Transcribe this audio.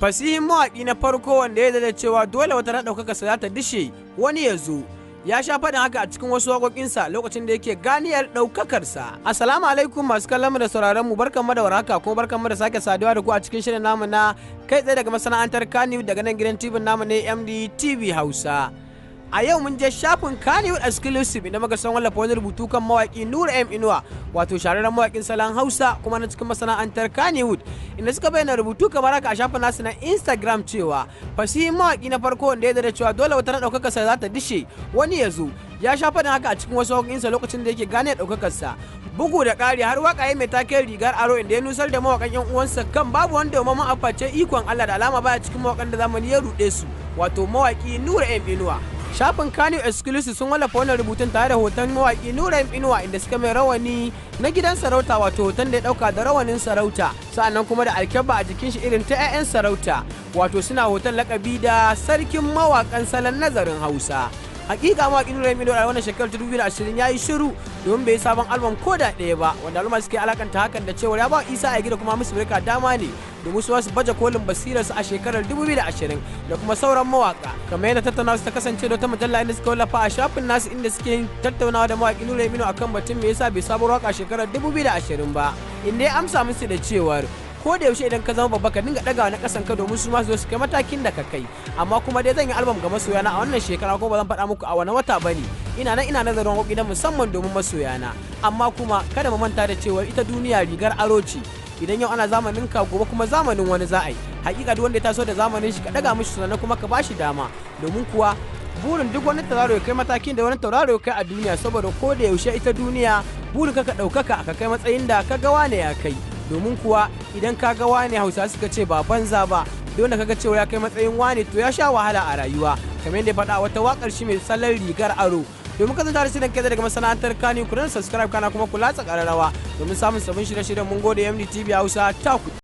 Fasihin mawaƙi na farko wanda ya da cewa dole wata na ɗaukaka sa za ta dishe wani ya zo. Ya sha faɗin haka a cikin wasu waƙoƙinsa lokacin da yake ganiyar ɗaukakarsa. Assalamu alaikum masu kallon mu da sauraron mu, barkanmu da warhaka kuma barkanmu da sake saduwa da ku a cikin shirin namu na kai tsaye daga masana'antar Kannywood daga nan gidan TV namu ne MDTV Hausa. A yau mun je shafin Kannywood Exclusive inda muka san wallafa wani rubutu kan mawaƙi Nura M Inuwa, wato shahararren mawaƙin salon Hausa kuma na cikin masana'antar Kannywood, inda suka bayyana rubutu kamar haka a shafin nasu na Instagram cewa fasihin mawaƙi na farko wanda ya da cewa dole wata na ɗaukakar sa za ta dishe wani ya zo. Ya sha faɗin haka a cikin wasu waƙoƙinsa lokacin da yake gane ɗaukakar sa. Bugu da ƙari har waƙa mai taken rigar aro inda ya nusar da mawaƙan 'yan uwansa kan babu wanda ya a face ikon Allah da alama baya cikin mawaƙan da zamani ya ruɗe su, wato mawaƙi Nura M Inuwa. Shafin Kannywood Exclusive sun wallafa wannan rubutun tare da hoton mawaƙi Nura M Inuwa inda suka mai rawani na gidan sarauta, wato hoton da ya ɗauka da rawanin sarauta, sa'annan kuma da alkyabba a jikin shi irin ta 'ya'yan sarauta, wato suna hoton lakabi da sarkin mawaƙan salon nazarin Hausa. Hakika mawaƙi Nura M Inuwa a wannan shekarar 2020 ya yi shiru domin bai yi sabon album ko da ɗaya ba, wanda al'umma suke alakanta hakan da cewa ya ba Isa a gida kuma musu birka dama ne domin su wasu baje kolin basirarsu a shekarar 2020 da kuma sauran mawaka. Kamar yadda tattaunawa su ta kasance da wata mujalla inda suka wallafa a shafin nasu inda suke tattaunawa da mawaƙi Nura M Inuwa akan batun me yasa bai sabuwar waka shekarar 2020 ba, inda ya amsa musu da cewar ko da yaushe idan ka zama babba ka dinga ɗagawa na ƙasan ka domin su ma su zo su kai matakin da ka kai, amma kuma dai zan yi album ga masoyana a wannan shekara ko ba zan faɗa muku a wani wata bane. Ina nazarin waƙoƙi na musamman domin masoyana, amma kuma kada mu manta da cewa ita duniya rigar aro ce. Idan yau ana zamanin ka gobe kuma zamanin wani za a yi. Hakika duk wanda ya taso da zamanin shi ka ɗaga mishi sannan kuma ka bashi dama, domin kuwa burin duk wani tauraro ya kai matakin da wani tauraro ya kai a duniya, saboda ko da yaushe ita duniya burin ka ɗaukaka ka kai matsayin da ka ga wane ya kai. Domin kuwa idan ka ga wane, Hausa suka ce ba banza ba, don da kaga cewa ya kai matsayin wane to ya sha wahala a rayuwa, kamar yadda ya faɗa wata wakar shi mai salon rigar aro. Domin kasance da shirin kai daga masana'antar Kannywood, ku subscribe kana kuma ku latsa ƙararrawa domin samun sabbin shirye-shiryen. Mun gode MDTV Hausa, ta ku.